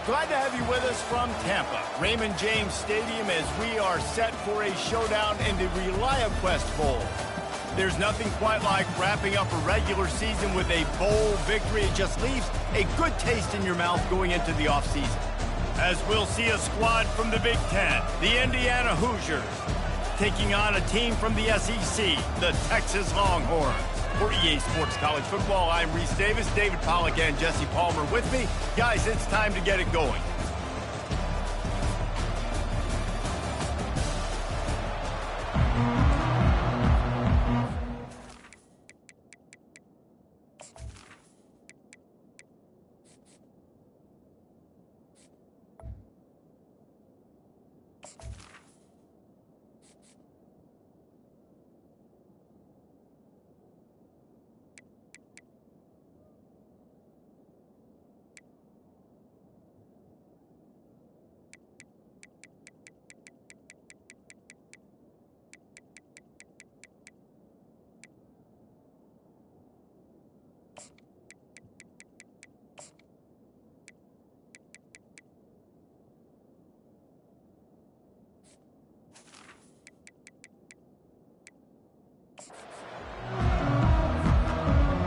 Glad to have you with us from Tampa, Raymond James Stadium, as we are set for a showdown in the ReliaQuest Bowl. There's nothing quite like wrapping up a regular season with a bowl victory. It just leaves a good taste in your mouth going into the offseason. As we'll see a squad from the Big Ten, the Indiana Hoosiers, taking on a team from the SEC, the Texas Longhorns. For EA Sports College Football, I'm Reese Davis, David Pollack, and Jesse Palmer with me. Guys, it's time to get it going.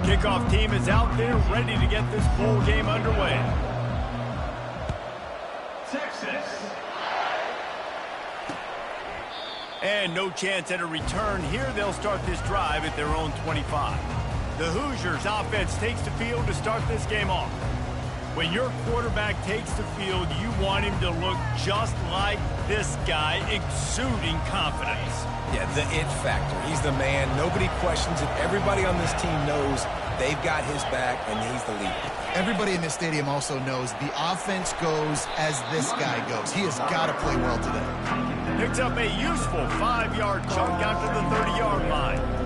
Kickoff team is out there ready to get this bowl game underway. Texas. And no chance at a return here. They'll start this drive at their own 25. The Hoosiers offense takes the field to start this game off. When your quarterback takes the field, you want him to look just like this guy, exuding confidence. Yeah, the it factor. He's the man. Nobody questions it. Everybody on this team knows they've got his back, and he's the leader. Everybody in this stadium also knows the offense goes as this guy goes. He has got to play well today. Picks up a useful 5-yard chunk out to the 30-yard line.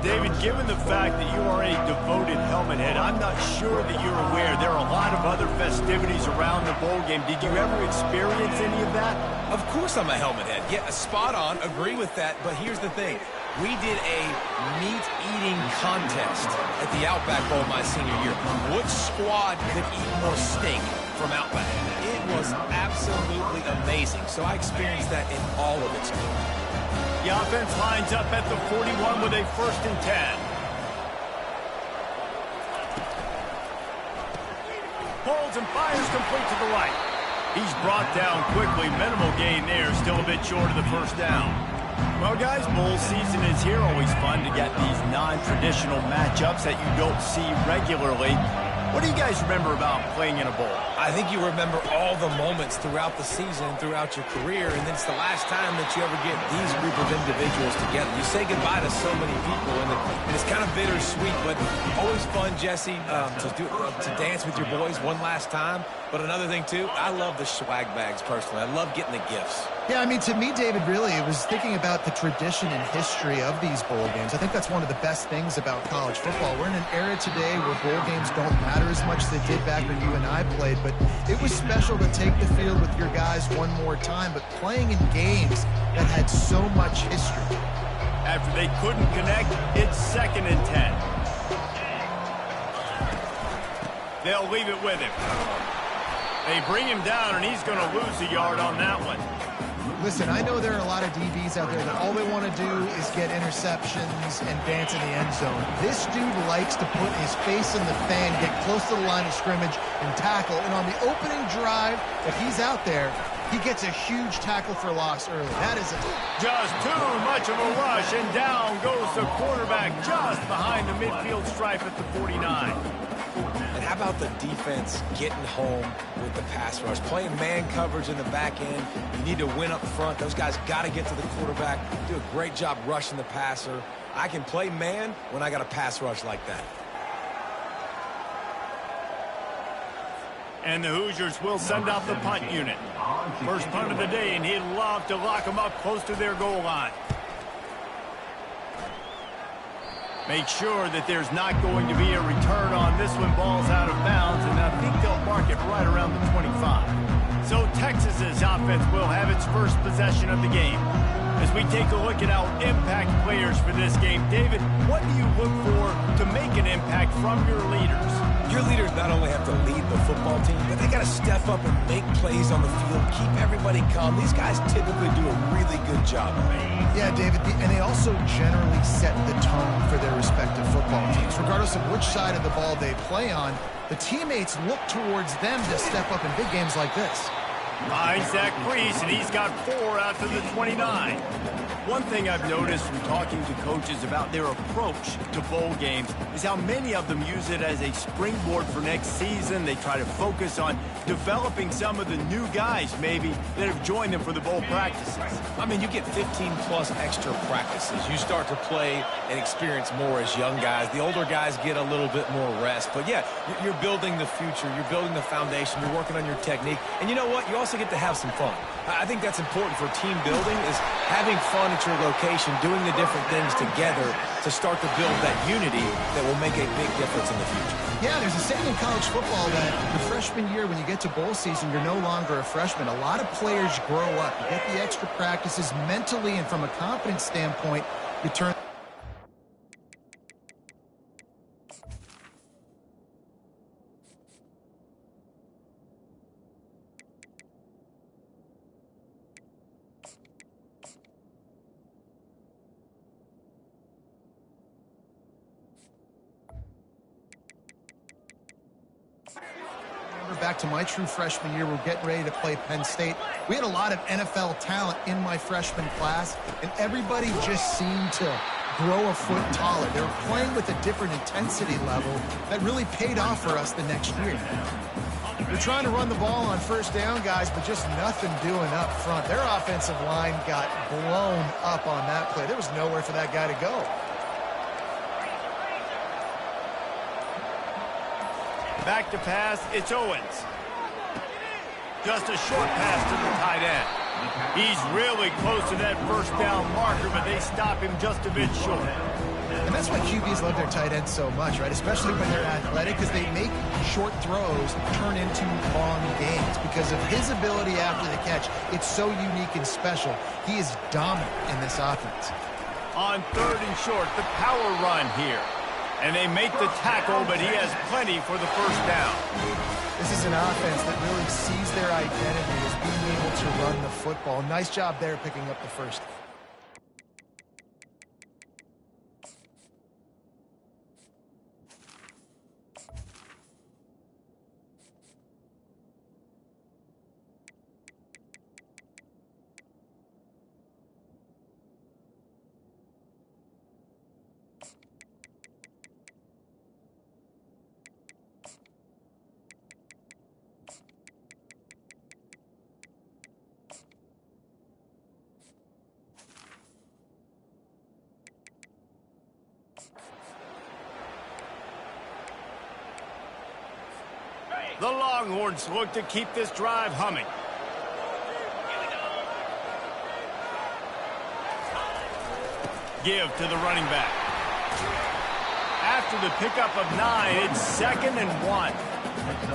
David, given the fact that you are a devoted helmet head, I'm not sure that you're aware there are a lot of other festivities around the bowl game. Did you ever experience any of that? Of course I'm a helmet head. Yeah, spot on. Agree with that. But here's the thing. We did a meat-eating contest at the Outback Bowl my senior year. Which squad could eat more steak from Outback? It was absolutely amazing. So I experienced that in all of its glory. The offense lines up at the 41 with a 1st and 10. Pulls and fires complete to the right. He's brought down quickly. Minimal gain there. Still a bit short of the 1st down. Well, guys, bowl season is here. Always fun to get these non-traditional matchups that you don't see regularly. What do you guys remember about playing in a bowl? I think you remember all the moments throughout the season, throughout your career, and it's the last time that you ever get these group of individuals together. You say goodbye to so many people, and it's kind of bittersweet, but always fun, Jesse, to dance with your boys one last time. But another thing, too, I love the swag bags, personally. I love getting the gifts. Yeah, I mean, to me, David, really, it was thinking about the tradition and history of these bowl games. I think that's one of the best things about college football. We're in an era today where bowl games don't matter as much as they did back when you and I played, but it was special to take the field with your guys one more time, but playing in games that had so much history. After they couldn't connect, it's 2nd and 10. They'll leave it with him. They bring him down, and he's going to lose a yard on that one. Listen, I know there are a lot of DBs out there that all they want to do is get interceptions and dance in the end zone. This dude likes to put his face in the fan, get close to the line of scrimmage, and tackle. And on the opening drive, if he's out there, he gets a huge tackle for loss early. That is just too much of a rush, and down goes the quarterback just behind the midfield stripe at the 49. And how about the defense getting home with the pass rush? Playing man coverage in the back end. You need to win up front. Those guys got to get to the quarterback. Do a great job rushing the passer. I can play man when I got a pass rush like that. And the Hoosiers will send out the punt unit. First punt of the day, and he'd love to lock them up close to their goal line. Make sure that there's not going to be a return on this one. Ball's out of bounds, and I think they'll mark it right around the 25. So Texas's offense will have its first possession of the game. As we take a look at our impact players for this game, David, what do you look for to make an impact from your leaders? Your leaders not only have to lead the football team, but they got to step up and make plays on the field, keep everybody calm. These guys typically do a really good job of it. Yeah, David, and they also generally set the tone for their respective football teams. Regardless of which side of the ball they play on, the teammates look towards them to step up in big games like this. Finds that crease, and he's got 4 after the 29. One thing I've noticed from talking to coaches about their approach to bowl games is how many of them use it as a springboard for next season. They try to focus on developing some of the new guys, maybe, that have joined them for the bowl practices. I mean, you get 15-plus extra practices. You start to play and experience more as young guys. The older guys get a little bit more rest. But, yeah, you're building the future. You're building the foundation. You're working on your technique. And you know what? You also get to have some fun. I think that's important for team building, is having fun at your location, doing the different things together to start to build that unity that will make a big difference in the future. Yeah, there's a saying in college football that your freshman year, when you get to bowl season, you're no longer a freshman. A lot of players grow up. You get the extra practices mentally, and from a confidence standpoint, you turn... Back to my true freshman year, we're getting ready to play Penn State. We had a lot of NFL talent in my freshman class, and everybody just seemed to grow a foot taller. They were playing with a different intensity level that really paid off for us the next year. They're trying to run the ball on first down, guys, but just nothing doing up front. Their offensive line got blown up on that play. There was nowhere for that guy to go. Back to pass, it's Owens. Just a short pass to the tight end. He's really close to that first down marker, but they stop him just a bit short. And that's why QBs love their tight ends so much, right? Especially when they're athletic, because they make short throws turn into long gains. Because of his ability after the catch, it's so unique and special. He is dominant in this offense. On 3rd and short, the power run here. And they make the tackle, but he has plenty for the first down. This is an offense that really sees their identity as being able to run the football. Nice job there picking up the first. The Longhorns look to keep this drive humming. Give to the running back. After the pickup of 9, it's 2nd and 1.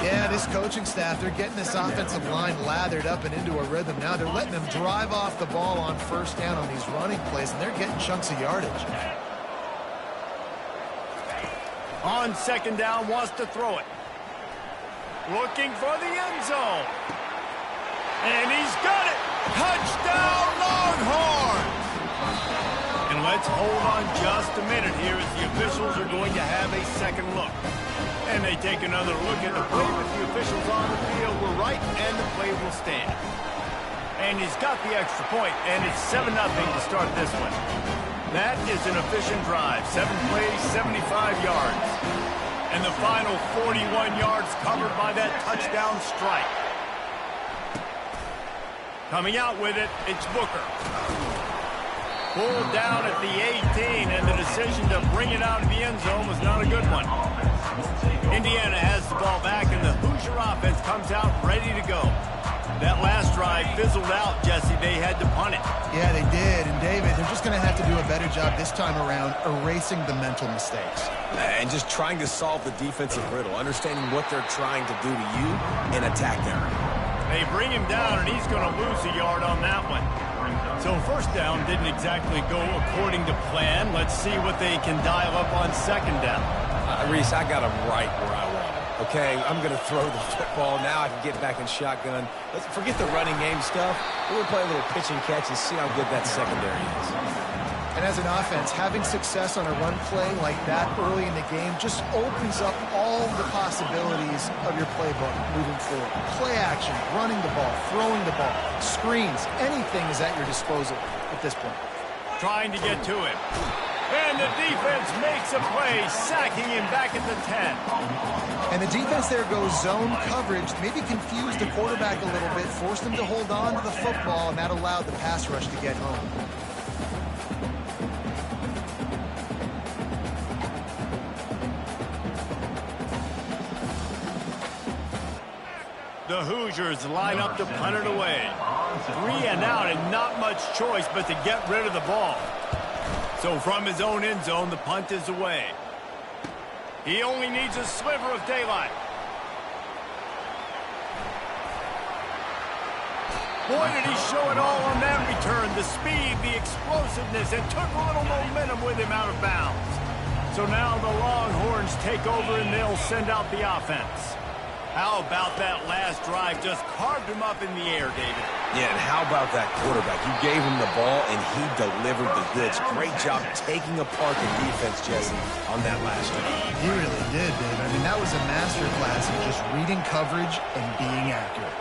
Yeah, this coaching staff, they're getting this offensive line lathered up and into a rhythm now. They're letting them drive off the ball on first down on these running plays, and they're getting chunks of yardage. On 2nd down, wants to throw it. Looking for the end zone. And he's got it. Touchdown, Longhorns! And let's hold on just a minute here as the officials are going to have a second look. And they take another look at the play with the officials on the field. We're right, and the play will stand. And he's got the extra point, and it's 7-0 to start this one. That is an efficient drive. 7 plays, 75 yards. And the final 41 yards covered by that touchdown strike. Coming out with it, it's Booker. Pulled down at the 18, and the decision to bring it out of the end zone was not a good one. Indiana has the ball back, and the Hoosier offense comes out ready to go. That last drive fizzled out, Jesse. They had to punt it. Yeah, they did. And, David, they're just going to have to do a better job this time around erasing the mental mistakes. And just trying to solve the defensive riddle, understanding what they're trying to do to you and attack them. They bring him down, and he's going to lose a yard on that one. So first down didn't exactly go according to plan. Let's see what they can dial up on 2nd down. Reese, I got him right where I want him. Okay, I'm going to throw the football. Now I can get back in shotgun. Let's forget the running game stuff. We're going to play a little pitch and catch and see how good that secondary is. And as an offense, having success on a run play like that early in the game just opens up all the possibilities of your playbook moving forward. Play action, running the ball, throwing the ball, screens, anything is at your disposal at this point. Trying to get to him. And the defense makes a play, sacking him back at the 10. And the defense there goes zone coverage, maybe confused the quarterback a little bit, forced him to hold on to the football, and that allowed the pass rush to get home. The Hoosiers line up to punt it away. 3 and out and not much choice but to get rid of the ball. So from his own end zone, the punt is away. He only needs a sliver of daylight. Boy, did he show it all on that return. The speed, the explosiveness, and took a little momentum with him out of bounds. So now the Longhorns take over and they'll send out the offense. How about that last drive? Just carved him up in the air, David. Yeah, and how about that quarterback? You gave him the ball, and he delivered the goods. Great job taking apart the defense, Jesse, on that last drive. He really did, David. I mean, that was a masterclass in just reading coverage and being accurate.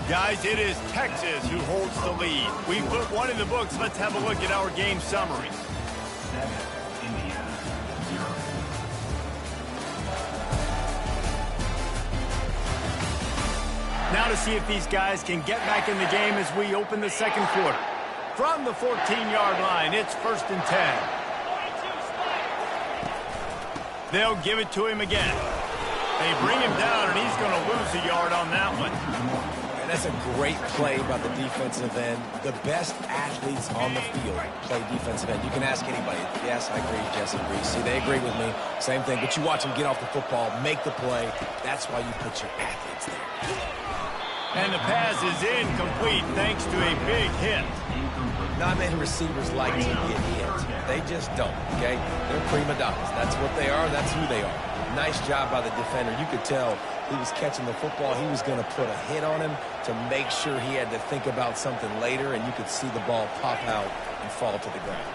Guys, it is Texas who holds the lead. We put one in the books. Let's have a look at our game summary. Now to see if these guys can get back in the game as we open the second quarter. From the 14-yard line, it's 1st and 10. They'll give it to him again. They bring him down, and he's going to lose a yard on that one. And that's a great play by the defensive end. The best athletes on the field play defensive end. You can ask anybody. Yes, I agree. Jesse agrees. See, they agree with me. Same thing. But you watch them get off the football, make the play. That's why you put your athletes there. And the pass is incomplete thanks to a big hit. Not many receivers like to get hit. They just don't, okay? They're prima donnas. That's what they are. That's who they are. Nice job by the defender. You could tell he was catching the football. He was going to put a hit on him to make sure he had to think about something later, and you could see the ball pop out and fall to the ground.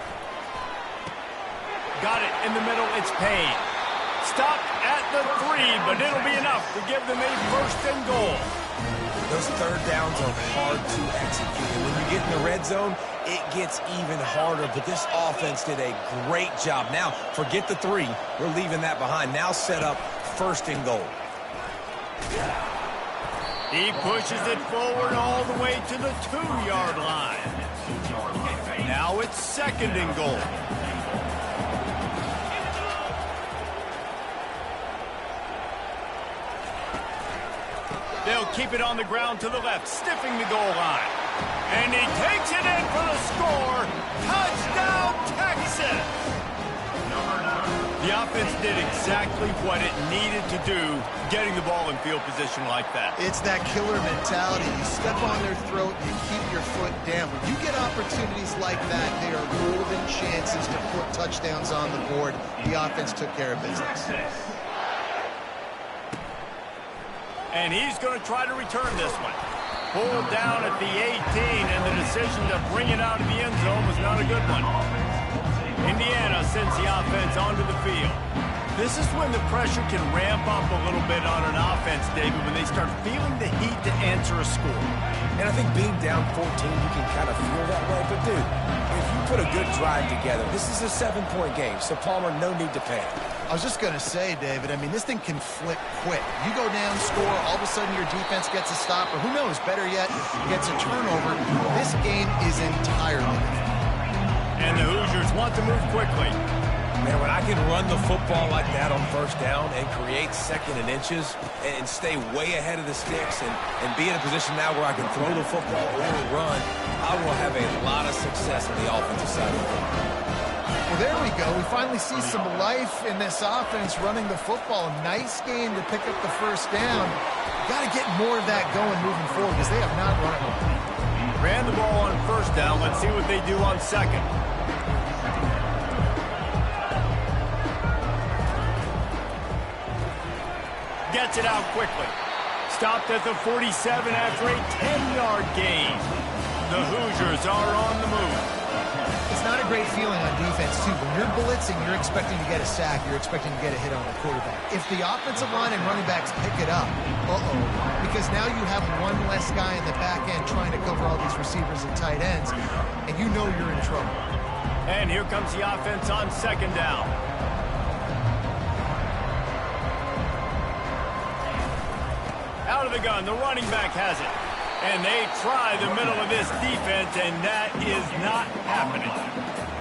Got it in the middle. It's Payne. Stopped at the 3, but it'll be enough to give them a 1st and goal. Those third downs are hard to execute. And when you get in the red zone, it gets even harder. But this offense did a great job. Now, forget the 3. We're leaving that behind. Now set up 1st and goal. He pushes it forward all the way to the 2-yard line. Now it's 2nd and goal. They'll keep it on the ground to the left, stiffing the goal line. And he takes it in for the score. Touchdown, Texas! The offense did exactly what it needed to do, getting the ball in field position like that. It's that killer mentality. You step on their throat, you keep your foot down. When you get opportunities like that, they are golden chances to put touchdowns on the board. The offense took care of business. And he's going to try to return this one. Pulled down at the 18, and the decision to bring it out of the end zone was not a good one. Indiana sends the offense onto the field. This is when the pressure can ramp up a little bit on an offense, David, when they start feeling the heat to answer a score. And I think being down 14, you can kind of feel that way. But, dude, if you put a good drive together, this is a 7-point game, so Palmer, no need to panic. I was just going to say, David, I mean, this thing can flip quick. You go down, score, all of a sudden your defense gets a stop, or who knows, better yet, gets a turnover. This game is entirely different. And the Hoosiers want to move quickly. Man, when I can run the football like that on 1st down and create 2nd and inches and stay way ahead of the sticks and be in a position now where I can throw the football or run, I will have a lot of success on the offensive side of the ball. Well, there we go. We finally see some life in this offense running the football. Nice game to pick up the 1st down. Got to get more of that going moving forward because they have not run it well. Ran the ball on 1st down. Let's see what they do on 2nd. gets it out quickly. Stopped at the 47 after a 10-yard gain. The Hoosiers are on the move. It's not a great feeling on defense, too. When you're blitzing, you're expecting to get a sack. You're expecting to get a hit on the quarterback. If the offensive line and running backs pick it up, because now you have one less guy in the back end trying to cover all these receivers and tight ends, and you know you're in trouble. And here comes the offense on second down. Out of the gun, the running back has it. And they try the middle of this defense, and that is not happening.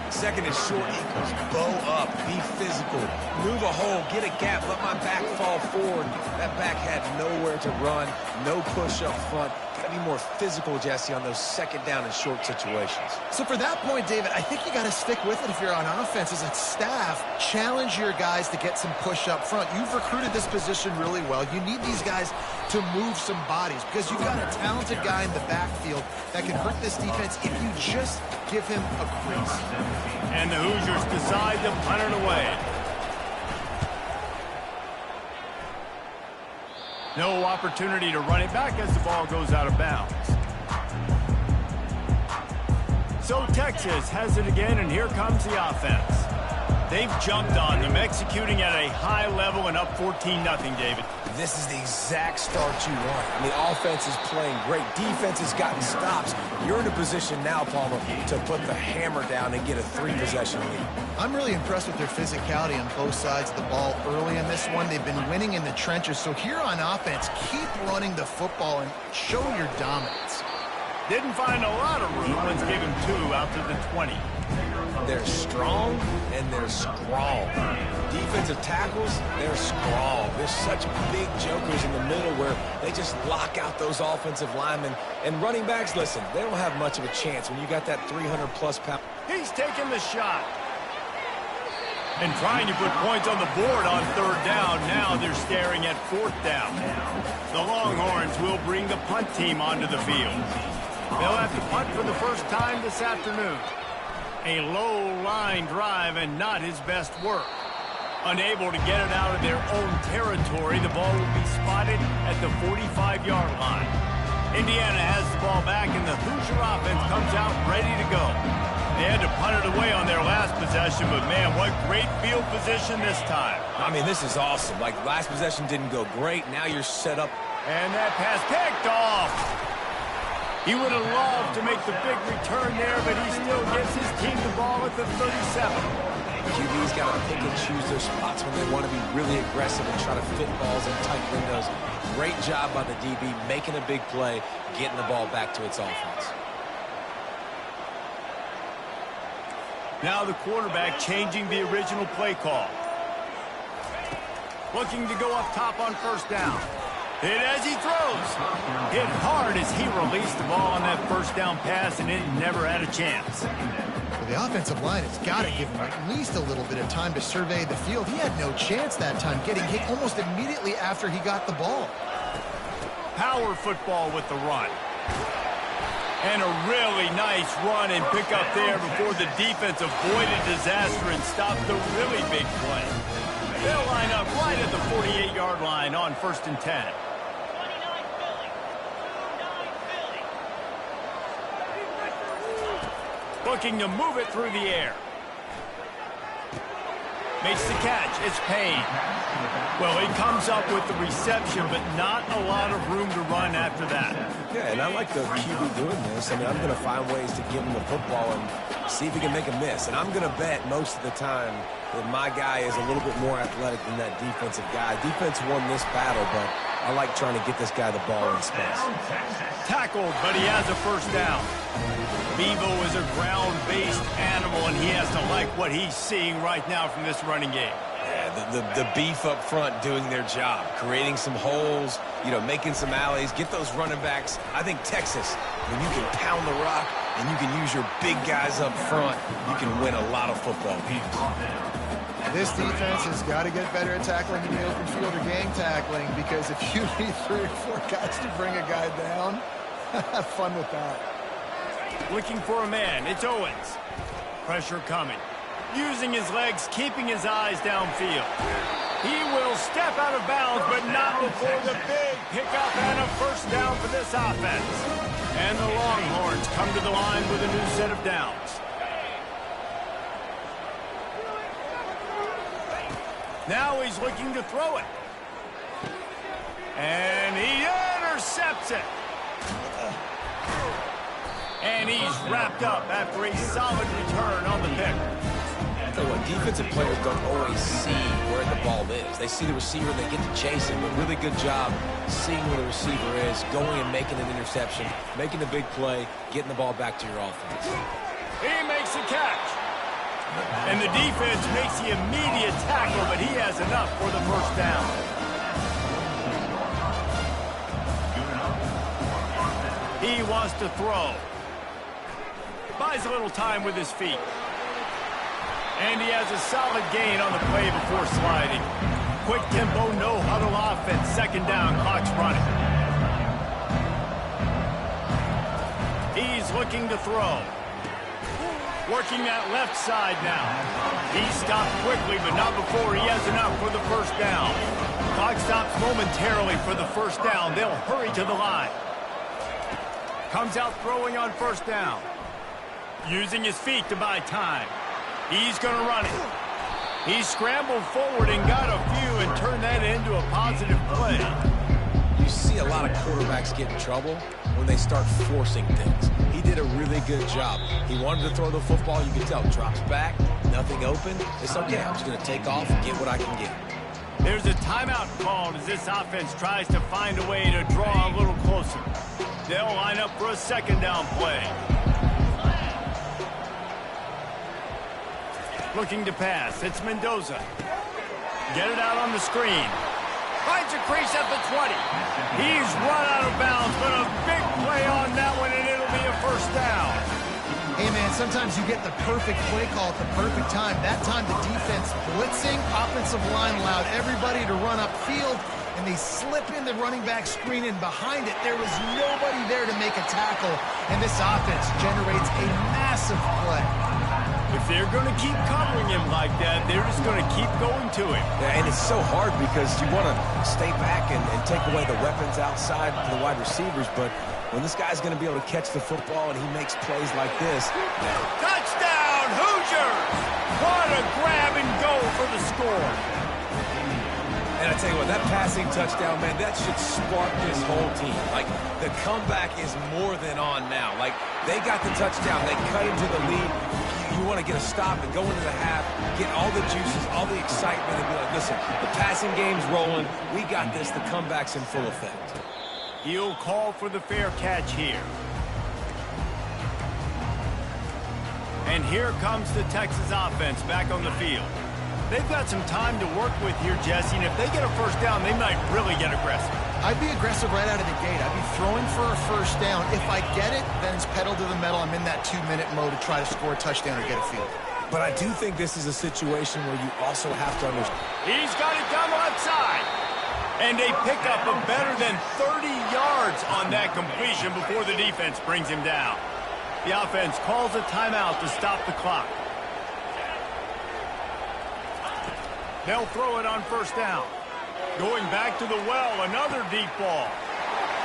Second and short equals bow up, be physical, move a hole, get a gap, let my back fall forward. That back had nowhere to run, no push up front. Got to be more physical, Jesse, on those second down and short situations. So for that point, David, I think you got to stick with it if you're on offense as a staff. Challenge your guys to get some push up front. You've recruited this position really well. You need these guys to move some bodies because you've got a talented guy in the backfield that can hurt this defense if you just give him a crease. And the Hoosiers decide to punt it away. No opportunity to run it back as the ball goes out of bounds. So Texas has it again, and here comes the offense. They've jumped on them, executing at a high level and up 14-0, David. This is the exact start you want. I mean, offense is playing great. Defense has gotten stops. You're in a position now, Palmer, to put the hammer down and get a 3-possession lead. I'm really impressed with their physicality on both sides of the ball early in this one. They've been winning in the trenches. So here on offense, keep running the football and show your dominance. Didn't find a lot of room. Let's give him 2 out to the 20. They're strong and they're strong. Defensive tackles, they're strong. There's such big jokers in the middle where they just lock out those offensive linemen. And running backs, listen, they don't have much of a chance when you got that 300-plus pound. He's taking the shot. And trying to put points on the board on third down. Now they're staring at fourth down. The Longhorns will bring the punt team onto the field. They'll have to punt for the first time this afternoon. A low-line drive and not his best work. Unable to get it out of their own territory, the ball will be spotted at the 45-yard line. Indiana has the ball back, and the Hoosier offense comes out ready to go. They had to punt it away on their last possession, but, man, what great field position this time. I mean, this is awesome. Like, last possession didn't go great. Now you're set up. And that pass picked off. He would have loved to make the big return there, but he still gets his team the ball at the 37. QB's got to pick and choose their spots when they want to be really aggressive and try to fit balls in tight windows. Great job by the DB, making a big play, getting the ball back to its offense. Now the quarterback changing the original play call. Looking to go up top on first down. Hit as he throws. Hit hard as he released the ball on that first down pass, and it never had a chance. Well, the offensive line has got to give him at least a little bit of time to survey the field. He had no chance that time, getting hit almost immediately after he got the ball. Power football with the run. And a really nice run and pick up there before the defense avoided disaster and stopped the really big play. They'll line up right at the 48-yard line on 1st and 10. Looking to move it through the air. Makes the catch. It's Payne. Well, he comes up with the reception, but not a lot of room to run after that. Yeah, and I like the QB doing this. I mean, I'm going to find ways to give him the football and see if he can make a miss. And I'm going to bet most of the time that my guy is a little bit more athletic than that defensive guy. Defense won this battle, but I like trying to get this guy the ball in space. Tackled, but he has a first down. Bevo is a ground-based animal, and he has to like what he's seeing right now from this running game. Yeah, the beef up front doing their job, creating some holes, making some alleys, get those running backs. I think Texas, when you can pound the rock and you can use your big guys up front, you can win a lot of football games. This defense has got to get better at tackling in the open field or gang tackling, because if you need 3 or 4 guys to bring a guy down, have fun with that. Looking for a man. It's Owens. Pressure coming. Using his legs, keeping his eyes downfield. He will step out of bounds, but not before the big pickup and a first down for this offense. And the Longhorns come to the line with a new set of downs. Now he's looking to throw it. And he intercepts it. And he's wrapped up after a solid return on the pick. So what, defensive players don't always see where the ball is. They see the receiver and they get to chase him, but really good job seeing where the receiver is, going and making an interception, making a big play, getting the ball back to your offense. He makes the catch. And the defense makes the immediate tackle, but he has enough for the first down. He wants to throw. Buys a little time with his feet. And he has a solid gain on the play before sliding. Quick tempo, no huddle offense. Second down, clock's running. He's looking to throw. Working that left side now. He stopped quickly, but not before he has enough for the first down. Clock stops momentarily for the first down. They'll hurry to the line. Comes out throwing on first down. Using his feet to buy time. He's going to run it. He scrambled forward and got a few and turned that into a positive play. You see a lot of quarterbacks get in trouble when they start forcing things. He did a really good job. He wanted to throw the football. You can tell. Drops back. Nothing open. It's okay. I'm just going to take off and get what I can get. There's a timeout called as this offense tries to find a way to draw a little closer. They'll line up for a second down play. Looking to pass. It's Mendoza. Get it out on the screen. Finds a crease at the 20. He's run out of bounds, but a big play on that one, and it'll be a first down. Hey, man, sometimes you get the perfect play call at the perfect time. That time the defense blitzing, offensive line allowed everybody to run upfield, and they slip in the running back screen, and behind it, there was nobody there to make a tackle, and this offense generates a massive play. If they're going to keep covering him like that, they're just going to keep going to him. Yeah, and it's so hard because you want to stay back and take away the weapons outside to the wide receivers, but when this guy's going to be able to catch the football and he makes plays like this. Touchdown, Hoosiers! What a grab and go for the score. And I tell you what, that passing touchdown, man, that should spark this whole team. Like, the comeback is more than on now. Like, they got the touchdown. They cut into the lead. You want to get a stop and go into the half, get all the juices, all the excitement, and be like, listen, the passing game's rolling. We got this. The comeback's in full effect. He'll call for the fair catch here. And here comes the Texas offense back on the field. They've got some time to work with here, Jesse, and if they get a first down, they might really get aggressive. I'd be aggressive right out of the gate. I'd be throwing for a first down. If I get it, then it's pedal to the metal. I'm in that 2-minute mode to try to score a touchdown or get a field. But I do think this is a situation where you also have to understand. He's got it down the left side. And a pickup of better than 30 yards on that completion before the defense brings him down. The offense calls a timeout to stop the clock. They'll throw it on first down. Going back to the well, another deep ball.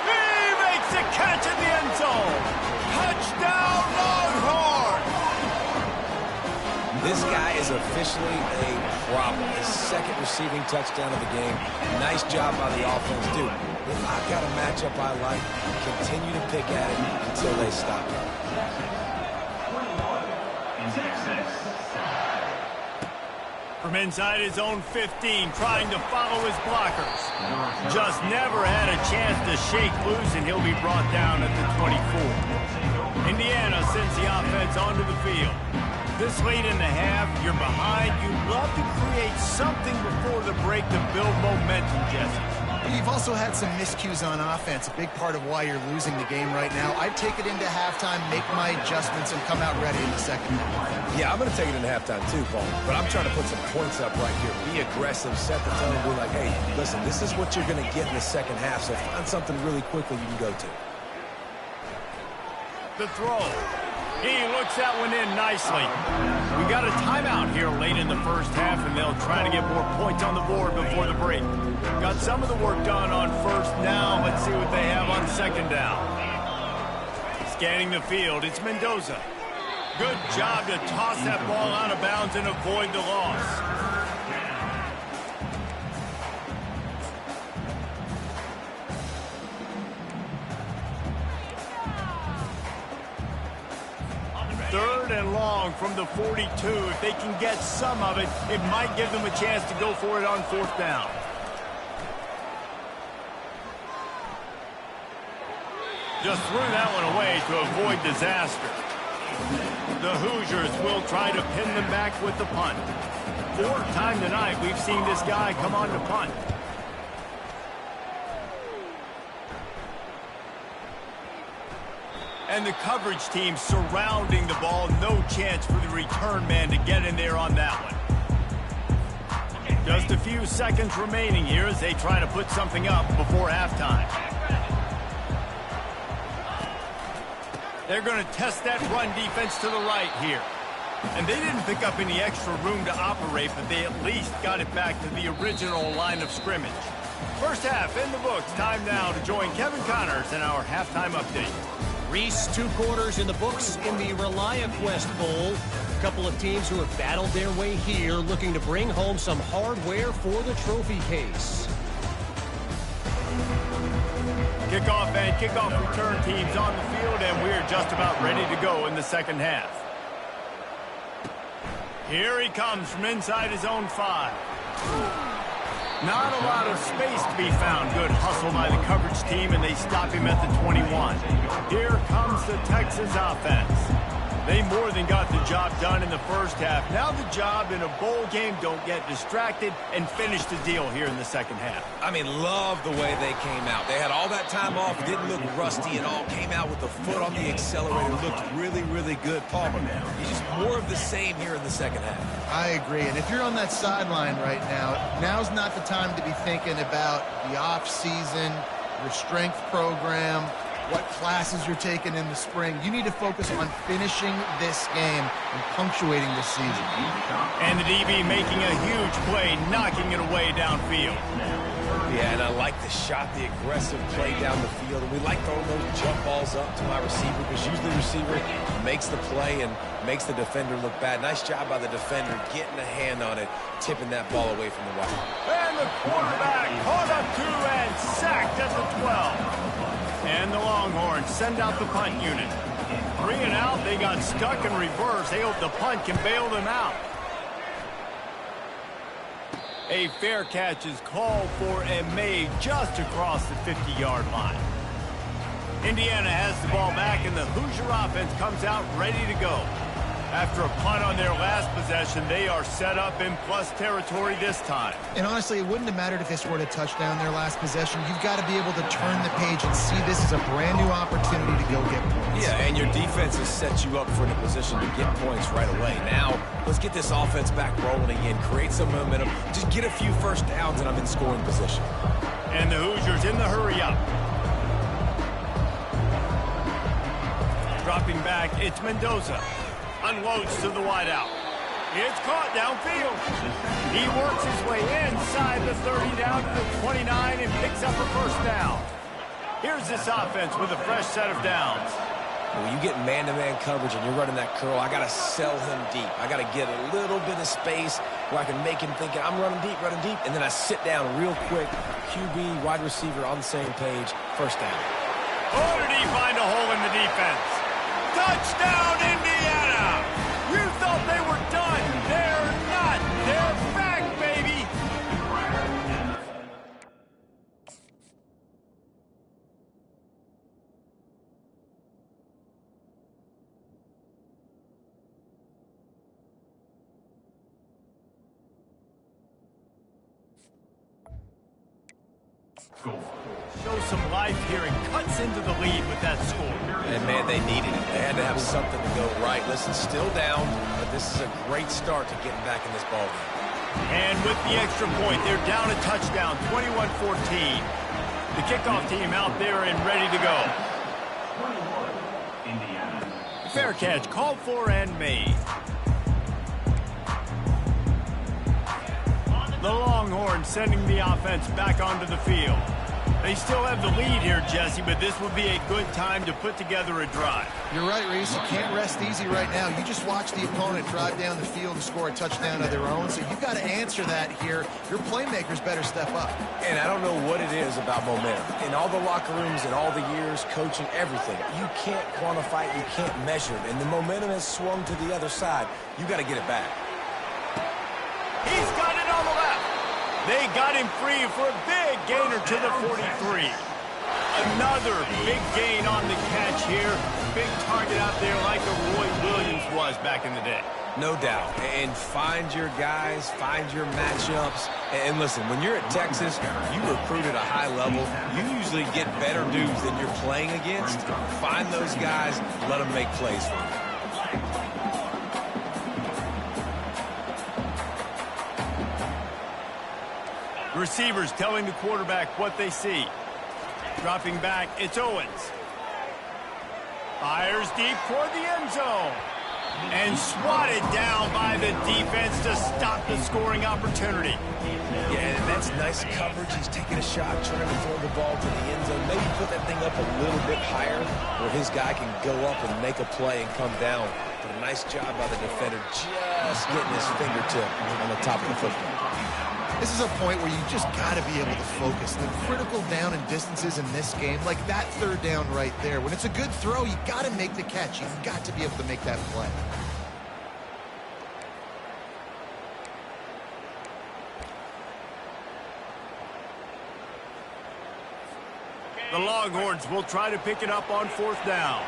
He makes the catch in the end zone. Touchdown, Longhorns! This guy is officially a problem. His second receiving touchdown of the game. Nice job by the offense, dude. If I've got a matchup I like, continue to pick at it until they stop it. From inside his own 15, trying to follow his blockers. Just never had a chance to shake loose, and he'll be brought down at the 24. Indiana sends the offense onto the field. This late in the half, you're behind. You love to create something before the break to build momentum, Jesse. You've also had some miscues on offense, a big part of why you're losing the game right now. I'd take it into halftime, make my adjustments, and come out ready in the second half. Yeah, I'm going to take it into halftime too, Paul. But I'm trying to put some points up right here. Be aggressive, set the tone, be like, hey, listen, this is what you're going to get in the second half, so find something really quickly you can go to. The throw. He looks that one in nicely. We got a timeout here late in the first half, and they'll try to get more points on the board before the break. Got some of the work done on first down. Let's see what they have on second down. Scanning the field, it's Mendoza. Good job to toss that ball out of bounds and avoid the loss. Third and long from the 42. If they can get some of it, it might give them a chance to go for it on fourth down. Just threw that one away to avoid disaster. The Hoosiers will try to pin them back with the punt. Fourth time tonight we've seen this guy come on to punt. And the coverage team surrounding the ball. No chance for the return man to get in there on that one. Just a few seconds remaining here as they try to put something up before halftime. They're going to test that run defense to the right here. And they didn't pick up any extra room to operate, but they at least got it back to the original line of scrimmage. First half in the books. Time now to join Kevin Connors in our halftime update. Reese, 2 quarters in the books in the ReliaQuest Bowl. A couple of teams who have battled their way here, looking to bring home some hardware for the trophy case. Kickoff and kickoff return teams on the field, and we're just about ready to go in the second half. Here he comes from inside his own 5. Not a lot of space to be found. Good hustle by the coverage team, and they stop him at the 21. Here comes the Texas offense. They more than got the job done in the first half. Now the job in a bowl game, don't get distracted and finish the deal here in the second half. I mean, love the way they came out. They had all that time off, didn't look rusty at all, came out with the foot on the accelerator, looked really, really good. Palmer, he's just more of the same here in the second half. I agree, and if you're on that sideline right now, now's not the time to be thinking about the off-season, your strength program, what classes you're taking in the spring. You need to focus on finishing this game and punctuating this season. And the DB making a huge play, knocking it away downfield. Yeah, and I like the shot, the aggressive play down the field. And we like throwing those jump balls up to my receiver because usually the receiver makes the play and makes the defender look bad. Nice job by the defender getting a hand on it, tipping that ball away from the wide. And the quarterback caught up to and sacked at the 12. And the Longhorns send out the punt unit. 3 and out, they got stuck in reverse. They hope the punt can bail them out. A fair catch is called for and made just across the 50-yard line. Indiana has the ball back, and the Hoosier offense comes out ready to go. After a punt on their last possession, they are set up in plus territory this time. And honestly, it wouldn't have mattered if they scored a touchdown their last possession. You've got to be able to turn the page and see this as a brand new opportunity to go get points. Yeah, and your defense has set you up for a position to get points right away. Now, let's get this offense back rolling again, create some momentum, just get a few first downs, and I'm in scoring position. And the Hoosiers in the hurry up. Dropping back, it's Mendoza. Unloads to the wideout. It's caught downfield. He works his way inside the 30 down to the 29 and picks up a first down. Here's this offense with a fresh set of downs. When you get man-to-man coverage and you're running that curl, I got to sell him deep. I got to get a little bit of space where I can make him think I'm running deep, and then I sit down real quick. QB, wide receiver on the same page, first down. Oh, did he find a hole in the defense? Touchdown, Indiana! You thought they were done. They're not. They're back, baby! Shows some life here and cuts into the lead with that score. And, man, they needed it. They had to have something to go right. Listen, still down, but this is a great start to getting back in this ballgame. And with the extra point, they're down a touchdown, 21-14. The kickoff team out there and ready to go. Fair catch called for and made. The Longhorns sending the offense back onto the field. They still have the lead here, Jesse, but this would be a good time to put together a drive. You're right, Reese. You can't rest easy right now. You just watch the opponent drive down the field and score a touchdown of their own, so you've got to answer that here. Your playmakers better step up. And I don't know what it is about momentum. In all the locker rooms and all the years, coaching, everything, you can't quantify it, you can't measure it. And the momentum has swung to the other side. You got to get it back. He's got it on the left. They got him free for a big gainer to the 43. Another big gain on the catch here. Big target out there like a Roy Williams was back in the day. No doubt. And find your guys, find your matchups. And listen, when you're at Texas, you recruit at a high level. You usually get better dudes than you're playing against. Find those guys, let them make plays for you. Receivers telling the quarterback what they see. Dropping back, it's Owens. Fires deep toward the end zone. And swatted down by the defense to stop the scoring opportunity. Yeah, and that's nice coverage. He's taking a shot, trying to throw the ball to the end zone. Maybe put that thing up a little bit higher where his guy can go up and make a play and come down. But a nice job by the defender just getting his fingertip on the top of the football. This is a point where you just got to be able to focus. The critical down and distances in this game, like that third down right there. When it's a good throw, you got to make the catch. You've got to be able to make that play. The Longhorns will try to pick it up on fourth down.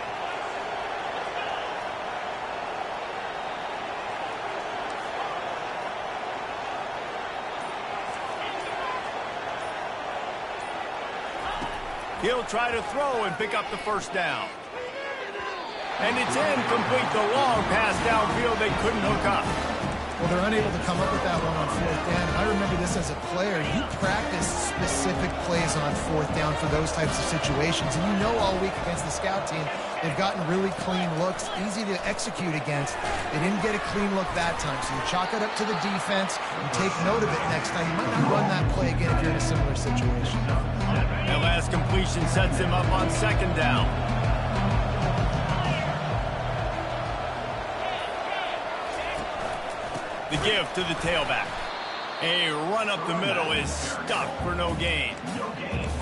He'll try to throw and pick up the first down. And it's incomplete. The long pass downfield they couldn't hook up. Well, they're unable to come up with that one on fourth down. And I remember this as a player. You practice specific plays on fourth down for those types of situations. And you know all week against the scout team, they've gotten really clean looks, easy to execute against. They didn't get a clean look that time. So you chalk it up to the defense and take note of it next time. You might not run that play again if you're in a similar situation. That last completion sets him up on second down. The give to the tailback. A run up the middle is stuffed for no gain.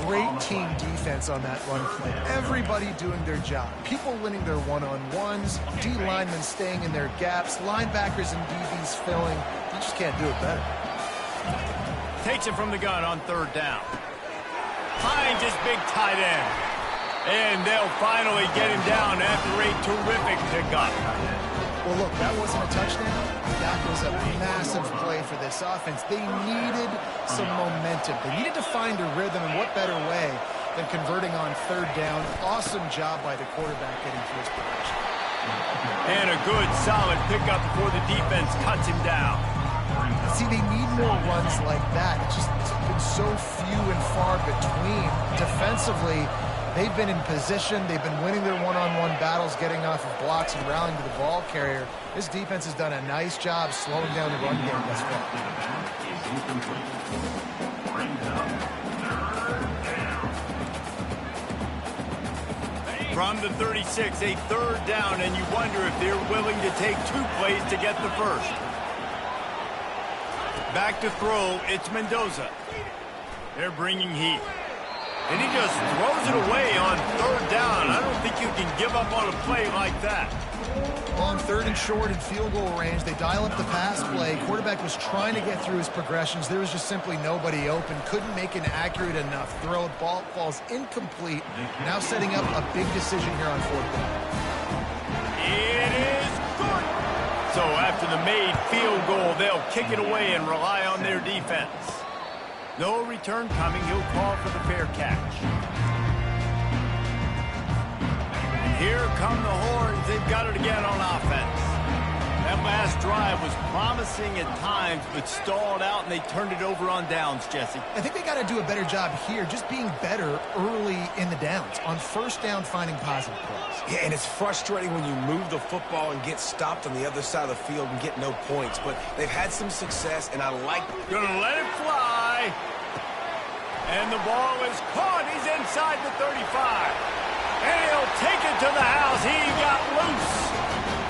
Great team defense on that run play. Everybody doing their job. People winning their one-on-ones, D linemen staying in their gaps, linebackers and DBs filling. You just can't do it better. Takes it from the gun on third down. Finds his big tight end. And they'll finally get him down after a terrific pickup. Well, look, that wasn't a touchdown. That was a massive play for this offense. They needed some momentum. They needed to find a rhythm, and what better way than converting on third down. Awesome job by the quarterback getting through his progression. And a good, solid pickup before the defense cuts him down. See, they need more runs like that. It's been so few and far between. Defensively, they've been in position. They've been winning their one-on-one battles, getting off of blocks and rallying to the ball carrier. This defense has done a nice job slowing down the run game thus far. From the 36, a third down, and you wonder if they're willing to take two plays to get the first. Back to throw, it's Mendoza. They're bringing heat. And he just throws it away on third down. I don't think you can give up on a play like that. On third and short and field goal range, they dial up the pass play. Quarterback was trying to get through his progressions. There was just simply nobody open. Couldn't make an accurate enough throw. Ball falls incomplete. Now setting up a big decision here on fourth down. It is good. So after the made field goal, they'll kick it away and rely on their defense. No return coming. He'll call for the fair catch. Here come the Horns. They've got it again on offense. That last drive was promising at times, but stalled out, and they turned it over on downs, Jesse. I think they got to do a better job here, just being better early in the downs. On first down, finding positive plays. Yeah, and it's frustrating when you move the football and get stopped on the other side of the field and get no points. But they've had some success, and I like... Gonna let it fly. And the ball is caught. He's inside the 35. And he'll take it to the house. He got loose.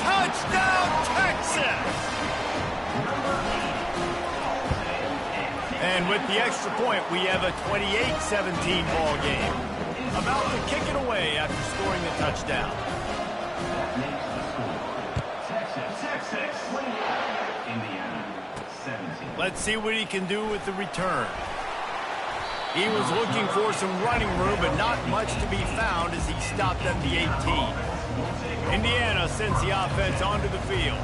Touchdown, Texas! And with the extra point, we have a 28-17 ball game. About to kick it away after scoring the touchdown. Let's see what he can do with the return. He was looking for some running room, but not much to be found as he stopped at the 18. Indiana sends the offense onto the field.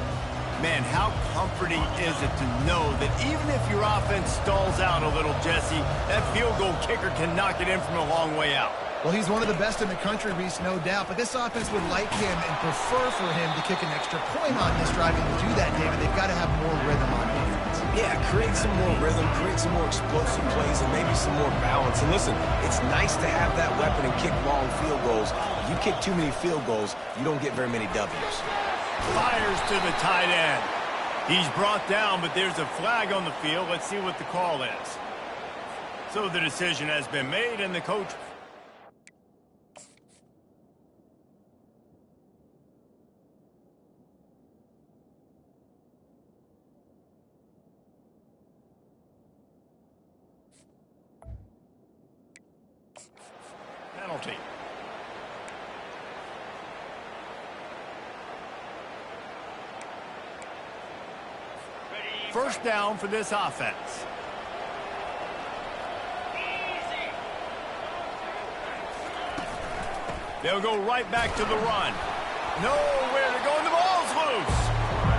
Man, how comforting is it to know that even if your offense stalls out a little, Jesse, that field goal kicker can knock it in from a long way out. Well, he's one of the best in the country, Reese, no doubt. But this offense would like him and prefer for him to kick an extra point on this drive. And to do that, David, they've got to have more rhythm on defense. Yeah, create some more rhythm, create some more explosive plays, and maybe some more balance. And listen, it's nice to have that weapon and kick long field goals. If you kick too many field goals, you don't get very many W's. Fires to the tight end. He's brought down, but there's a flag on the field. Let's see what the call is. So the decision has been made, and the coach... penalty. First down for this offense. They'll go right back to the run. Nowhere to go, and the ball's loose.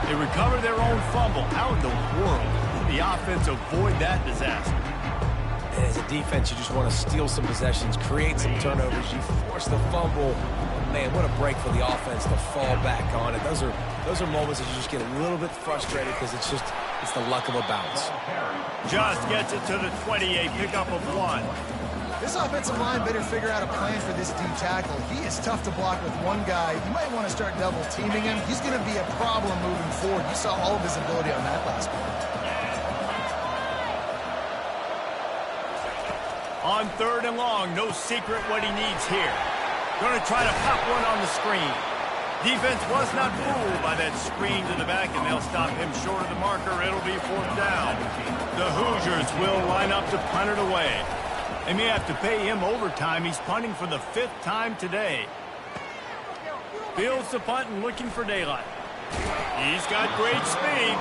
They recover their own fumble. How in the world did the offense avoid that disaster? And as a defense, you just want to steal some possessions, create some turnovers. You force the fumble. Man, what a break for the offense to fall back on it. Those are moments that you just get a little bit frustrated because it's the luck of a bounce. Just gets it to the 28, pickup of 1. This offensive line better figure out a plan for this D tackle. He is tough to block with one guy. You might want to start double teaming him. He's going to be a problem moving forward. You saw all of his ability on that last play. On 3rd and long, no secret what he needs here. Going to try to pop one on the screen. Defense was not fooled by that screen to the back, and they'll stop him short of the marker. It'll be 4th down. The Hoosiers will line up to punt it away. They may have to pay him overtime. He's punting for the 5th time today. Fields the punt and looking for daylight. He's got great speed.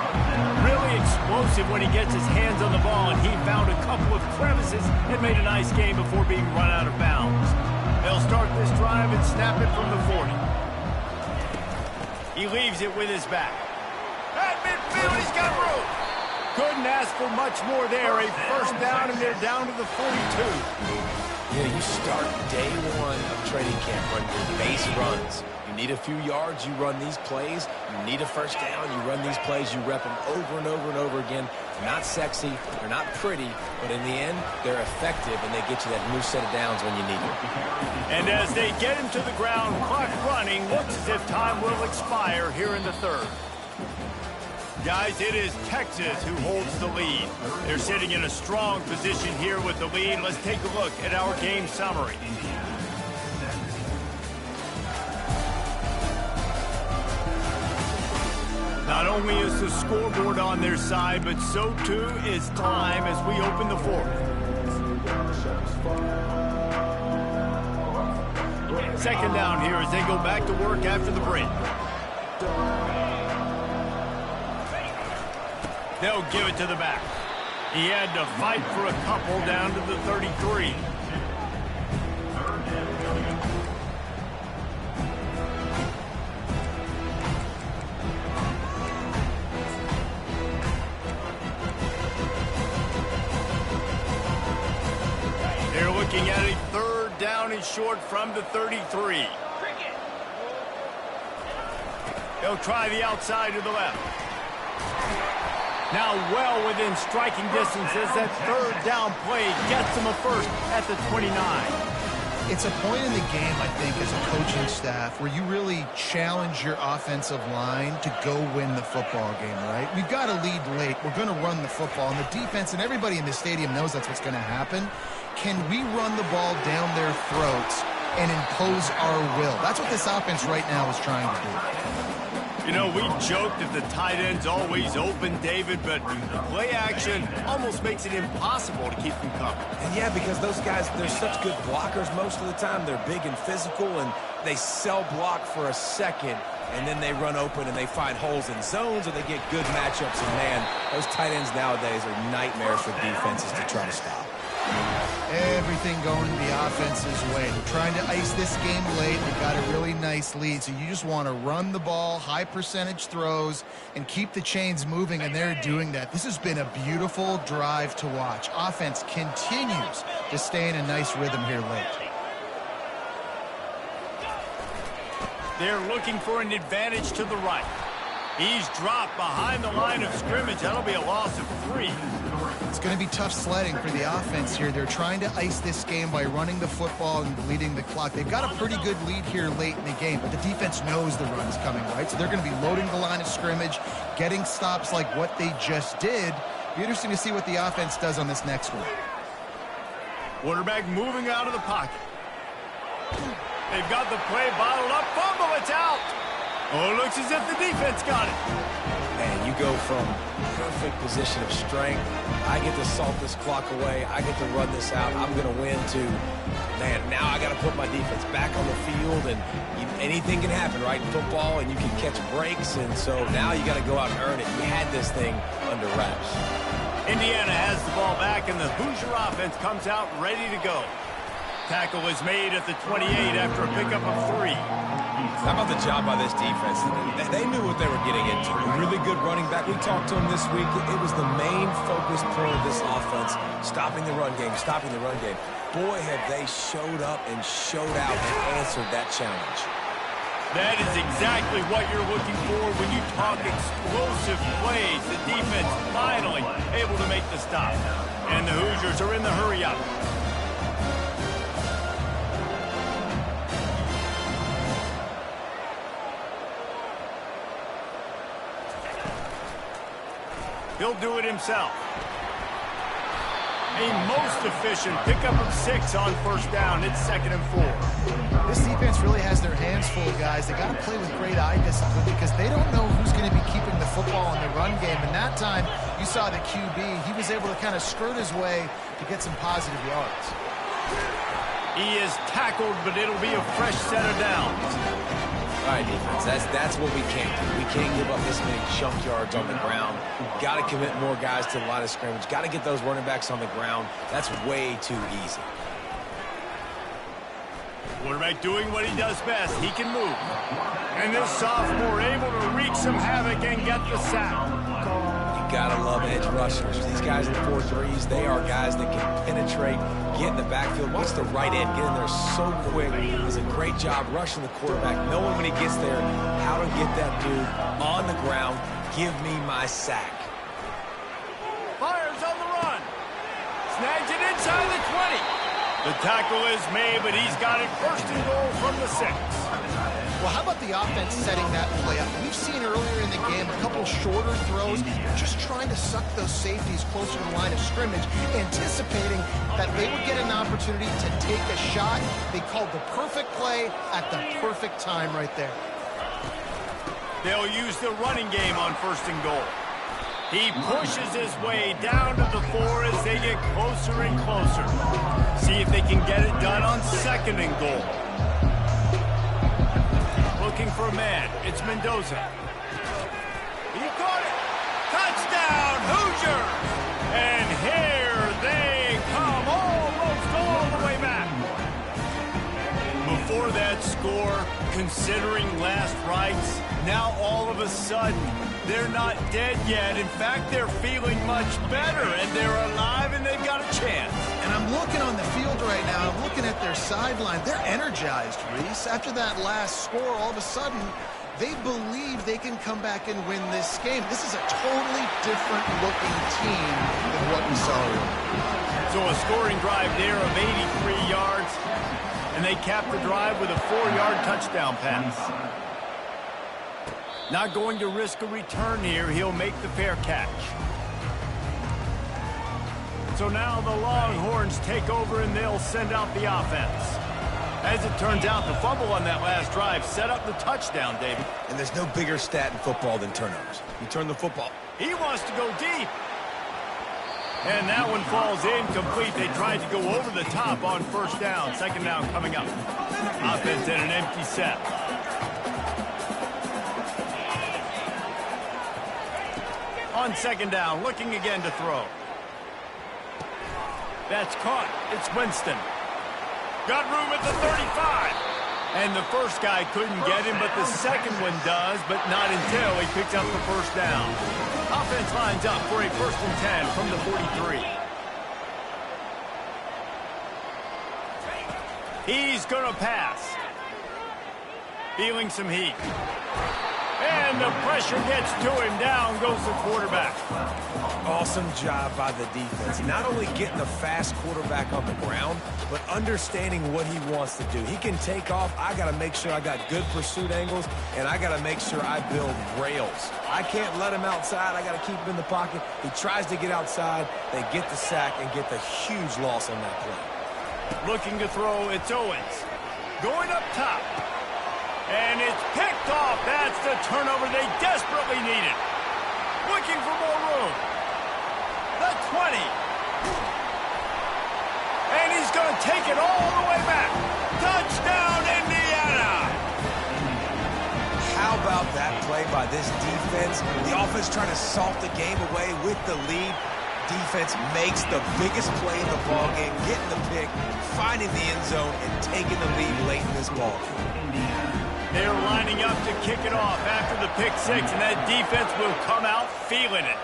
Really explosive when he gets his hands on the ball, and he found a couple of crevices and made a nice game before being run out of bounds. They'll start this drive and snap it from the 40. He leaves it with his back. At midfield, he's got room. Couldn't ask for much more there. A first down, and they're down to the 42. Yeah, you start day one of training camp running your base runs. You need a few yards, you run these plays. You need a first down, you run these plays. You rep them over and over and over again. They're not sexy, they're not pretty, but in the end, they're effective, and they get you that new set of downs when you need it. And as they get him to the ground, clock running, looks as if time will expire here in the 3rd. Guys, it is Texas who holds the lead. They're sitting in a strong position here with the lead. Let's take a look at our game summary. Not only is the scoreboard on their side, but so too is time as we open the 4th. 2nd down here as they go back to work after the break. They'll give it to the back. He had to fight for a couple down to the 33. They're looking at a 3rd down and short from the 33. He'll try the outside to the left. Now well within striking distance as that third down play gets him a first at the 29. It's a point in the game, I think, as a coaching staff where you really challenge your offensive line to go win the football game, right? We've got to lead late. We're going to run the football. And the defense and everybody in the stadium knows that's what's going to happen. Can we run the ball down their throats and impose our will? That's what this offense right now is trying to do. You know, we joked that the tight end's always open, David, but the play action almost makes it impossible to keep them covered. And yeah, because those guys, they're such good blockers most of the time. They're big and physical, and they sell block for a second, and then they run open and they find holes in zones, or they get good matchups. And man, those tight ends nowadays are nightmares for defenses to try to stop. Everything going the offense's way. They're trying to ice this game late. They've got a really nice lead, so you just want to run the ball, high percentage throws, and keep the chains moving, and they're doing that. This has been a beautiful drive to watch. Offense continues to stay in a nice rhythm here late. They're looking for an advantage to the right. He's dropped behind the line of scrimmage. That'll be a loss of 3. It's going to be tough sledding for the offense here. They're trying to ice this game by running the football and bleeding the clock. They've got a pretty good lead here late in the game, but the defense knows the run's coming, right? So they're going to be loading the line of scrimmage, getting stops like what they just did. Be interesting to see what the offense does on this next one. Quarterback moving out of the pocket. They've got the play bottled up. Fumble, it's out. Oh, it looks as if the defense got it. Man, you go from perfect position of strength. I get to salt this clock away. I get to run this out. I'm going to win to, man, now I got to put my defense back on the field, and anything can happen, right, in football, and you can catch breaks, and so now you got to go out and earn it. You had this thing under wraps. Indiana has the ball back, and the Hoosier offense comes out ready to go. Tackle is made at the 28 after a pickup of 3. How about the job by this defense? They knew what they were getting into. A really good running back. We talked to him this week. It was the main focus point of this offense, stopping the run game, stopping the run game. Boy, have they showed up and showed out and answered that challenge. That is exactly what you're looking for when you talk explosive plays. The defense finally able to make the stop. And the Hoosiers are in the hurry-up. He'll do it himself. A most efficient pickup of 6 on first down. It's 2nd and 4. This defense really has their hands full, guys. They got to play with great eye discipline because they don't know who's going to be keeping the football in the run game. And that time, you saw the QB. He was able to kind of skirt his way to get some positive yards. He is tackled, but it'll be a fresh set of downs. All right, defense, that's what we can't do. We can't give up this many jump yards on the ground. Got to commit more guys to the line of scrimmage. Got to get those running backs on the ground. That's way too easy. Quarterback doing what he does best. He can move. And this sophomore able to wreak some havoc and get the sack. You got to love edge rushers. These guys in the 4-3s, they are guys that can penetrate, get in the backfield. Watch the right end get in there so quick. Does a great job rushing the quarterback, knowing when he gets there how to get that dude on the ground. Give me my sack. Fires on the run. Snags it inside the 20. The tackle is made, but he's got it 1st and goal from the 6. Well, how about the offense setting that play up? We've seen earlier in the game a couple shorter throws, just trying to suck those safeties closer to the line of scrimmage, anticipating that they would get an opportunity to take a shot. They called the perfect play at the perfect time right there. They'll use the running game on 1st and goal. He pushes his way down to the 4 as they get closer and closer. See if they can get it done on 2nd and goal. Looking for a man. It's Mendoza. He caught it. Touchdown, Hoosier! And here they come, almost all the way back. Before that score, considering last rites, now all of a sudden, they're not dead yet. In fact, they're feeling much better, and they're alive, and they've got a chance. And I'm looking on the field right now. I'm looking at their sideline. They're energized, Reese. After that last score, all of a sudden, They believe they can come back and win this game. This is a totally different looking team than what we saw earlier. So a scoring drive there of 83 yards, and they cap the drive with a 4-yard touchdown pass. Not going to risk a return here. He'll make the fair catch. So now the Longhorns take over, and they'll send out the offense. As it turns out, the fumble on that last drive set up the touchdown, David. And there's no bigger stat in football than turnovers. You turn the football. He wants to go deep. And that one falls incomplete. They tried to go over the top on first down. Second down coming up. Offense at an empty set. On second down, looking again to throw. That's caught. It's Winston. Got room at the 35. And the first guy couldn't get him, but the second one does, but not until he picks up the first down. Offense lines up for a 1st and 10 from the 43. He's going to pass. Feeling some heat. And the pressure gets to him. Down goes the quarterback. Awesome job by the defense. Not only getting the fast quarterback on the ground, but understanding what he wants to do. He can take off. I got to make sure I got good pursuit angles, and I got to make sure I build rails. I can't let him outside. I got to keep him in the pocket. He tries to get outside. They get the sack and get the huge loss on that play. Looking to throw, it's Owens. Going up top. And it's picked off. That's the turnover they desperately needed. Looking for more room. The 20. And he's going to take it all the way back. Touchdown, Indiana. How about that play by this defense? The offense trying to salt the game away with the lead. Defense makes the biggest play in the ballgame, getting the pick, finding the end zone, and taking the lead late in this ballgame. They're lining up to kick it off after the pick six, and that defense will come out feeling it.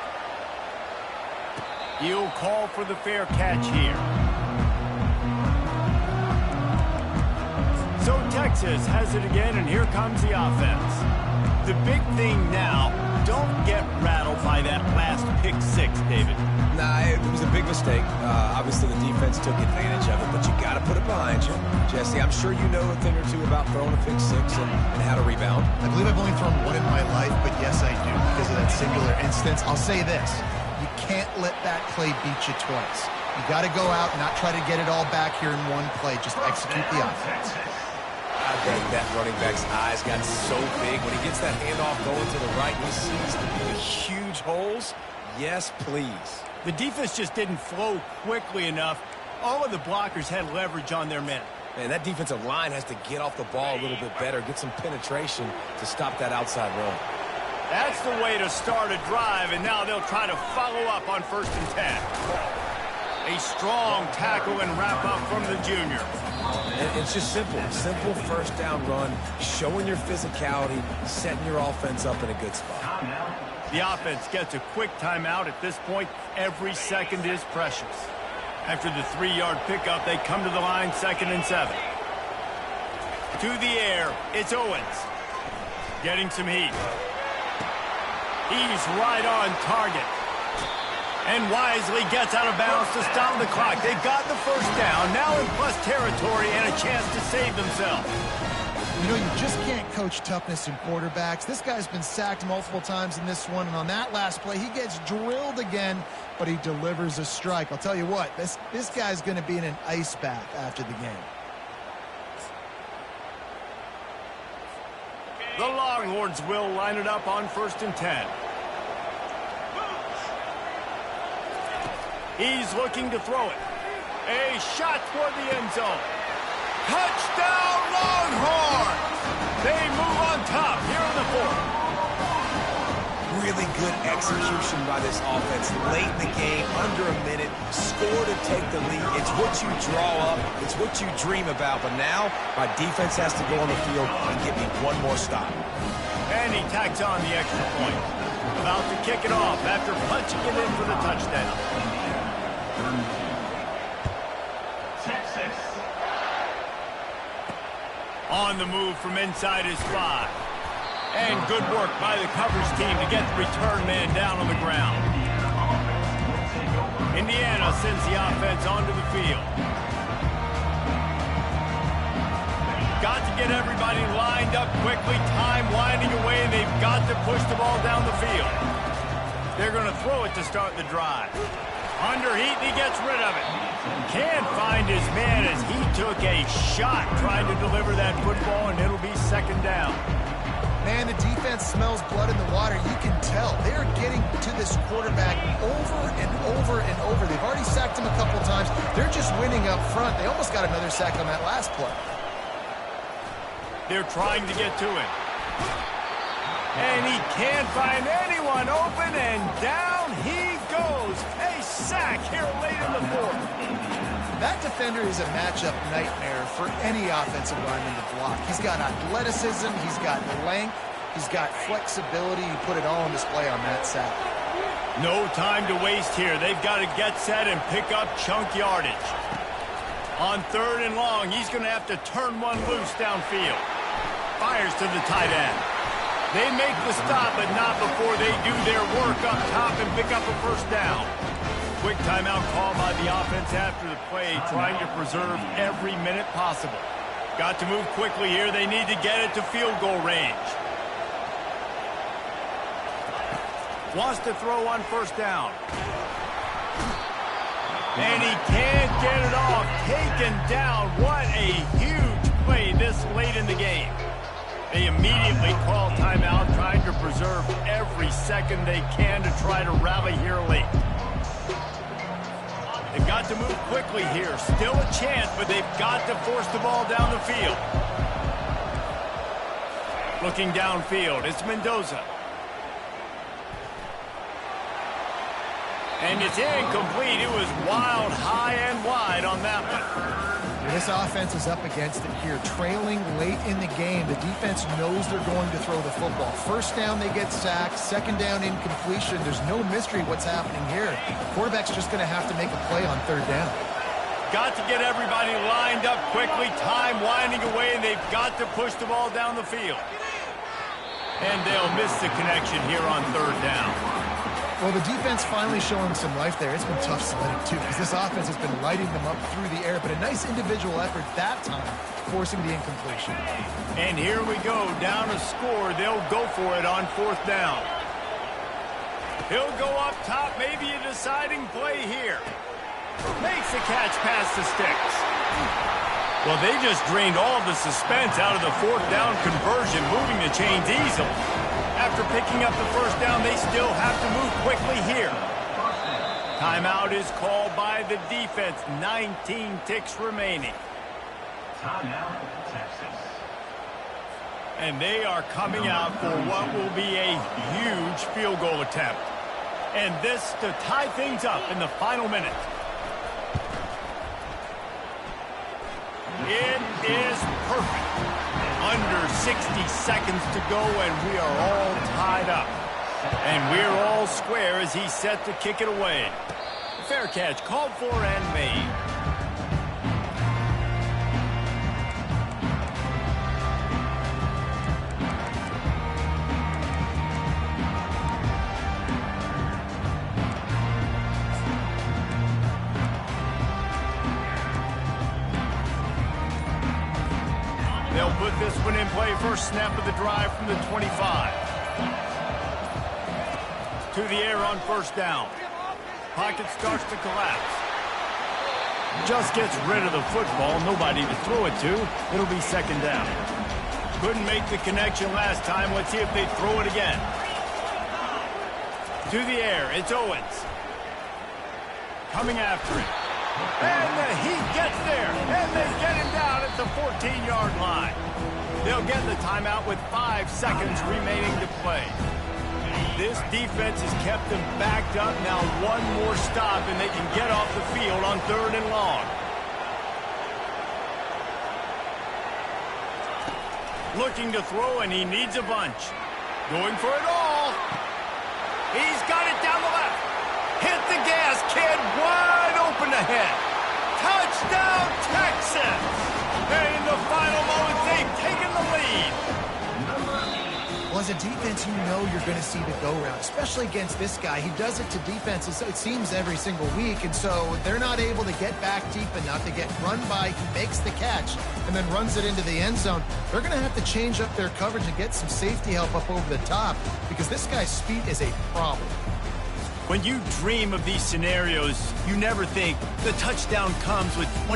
He'll call for the fair catch here. So Texas has it again, and here comes the offense. The big thing now, don't get rattled by that last pick six, David. Nah, it was a big mistake. Obviously, the defense took advantage of it, but you got to put it behind you. Jesse, I'm sure you know a thing or two about throwing a pick six and how to rebound. I believe I've only thrown one in my life, but yes, I do because of that singular instance. I'll say this. You can't let that play beat you twice. You got to go out and not try to get it all back here in one play. Just execute the offense. I think that running back's eyes got so big. When he gets that handoff going to the right, he sees the huge holes. Yes, please. The defense just didn't flow quickly enough. All of the blockers had leverage on their men. Man, that defensive line has to get off the ball a little bit better, get some penetration to stop that outside run. That's the way to start a drive, and now they'll try to follow up on 1st and 10. A strong tackle and wrap up from the junior. And it's just simple. Simple first down run, showing your physicality, setting your offense up in a good spot. The offense gets a quick timeout at this point. Every second is precious. After the 3-yard pickup, they come to the line, 2nd and 7. To the air, it's Owens. Getting some heat. He's right on target. And wisely gets out of bounds to stop the clock. They've got the first down, now in plus territory and a chance to save themselves. You know, you just can't coach toughness in quarterbacks. This guy's been sacked multiple times in this one, and on that last play, he gets drilled again, but he delivers a strike. I'll tell you what, this guy's going to be in an ice bath after the game. The Longhorns will line it up on 1st and 10. He's looking to throw it. A shot toward the end zone. Touchdown, Longhorns! They move on top here in the 4th. Really good execution by this offense. Late in the game, under a minute, score to take the lead. It's what you draw up. It's what you dream about. But now, my defense has to go on the field and give me one more stop. And he tacks on the extra point. About to kick it off after punching it in for the touchdown. On the move from inside his 5. And good work by the coverage team to get the return man down on the ground. Indiana sends the offense onto the field. Got to get everybody lined up quickly, time winding away, and they've got to push the ball down the field. They're going to throw it to start the drive. Under heat, and he gets rid of it. Can't find his man as he took a shot trying to deliver that football, and it'll be second down. Man, the defense smells blood in the water. You can tell. They're getting to this quarterback over and over and over. They've already sacked him a couple times. They're just winning up front. They almost got another sack on that last play. They're trying to get to him. And he can't find anyone open, and down he goes. A sack here late in the fourth. That defender is a matchup nightmare for any offensive lineman to block. He's got athleticism, he's got length, he's got flexibility. He put it all on display on that sack. No time to waste here. They've got to get set and pick up chunk yardage. On third and long, he's going to have to turn one loose downfield. Fires to the tight end. They make the stop, but not before they do their work up top and pick up a first down. Quick timeout call by the offense after the play, trying to preserve every minute possible. Got to move quickly here. They need to get it to field goal range. Wants to throw on first down. And he can't get it off. Taken down. What a huge play this late in the game. They immediately call timeout, trying to preserve every second they can to try to rally here late. They've got to move quickly here. Still a chance, but they've got to force the ball down the field. Looking downfield, it's Mendoza. And it's incomplete. It was wild, high and wide on that one. This offense is up against it here, trailing late in the game. The defense knows they're going to throw the football. First down, they get sacked. Second down, incompletion. There's no mystery what's happening here. Quarterback's just going to have to make a play on third down. Got to get everybody lined up quickly. Time winding away, and they've got to push the ball down the field. And they'll miss the connection here on third down. Well, the defense finally showing some life there. It's been tough sledding, too, because this offense has been lighting them up through the air. But a nice individual effort that time, forcing the incompletion. And here we go, down a score. They'll go for it on fourth down. He'll go up top, maybe a deciding play here. Makes the catch past the sticks. Well, they just drained all the suspense out of the fourth down conversion, moving the chains easily. After picking up the first down, they still have to move quickly here. Timeout is called by the defense. 19 ticks remaining. Timeout, Texas. And they are coming out for what will be a huge field goal attempt. And this to tie things up in the final minute. It is perfect. Under 60 seconds to go, and we are all tied up. And we're all square as he's set to kick it away. Fair catch called for and made. They'll put this one in play. First snap of the drive from the 25. To the air on first down. Pocket starts to collapse. Just gets rid of the football. Nobody to throw it to. It'll be second down. Couldn't make the connection last time. Let's see if they throw it again. To the air. It's Owens. Coming after it. And he gets there, and they get him down at the 14-yard line. They'll get the timeout with 5 seconds remaining to play. This defense has kept them backed up. Now one more stop, and they can get off the field on third and long. Looking to throw, and he needs a bunch. Going for it all. He's got it down the left. Hit the gas, kid. Wide open ahead. Touchdown, Texas. And in the final moments, they've taken the lead. Well, as a defense, you know you're going to see the go-round, especially against this guy. He does it to defenses, it seems, every single week, and so they're not able to get back deep enough to get run by. He makes the catch and then runs it into the end zone. They're going to have to change up their coverage and get some safety help up over the top because this guy's speed is a problem. When you dream of these scenarios, you never think the touchdown comes with 20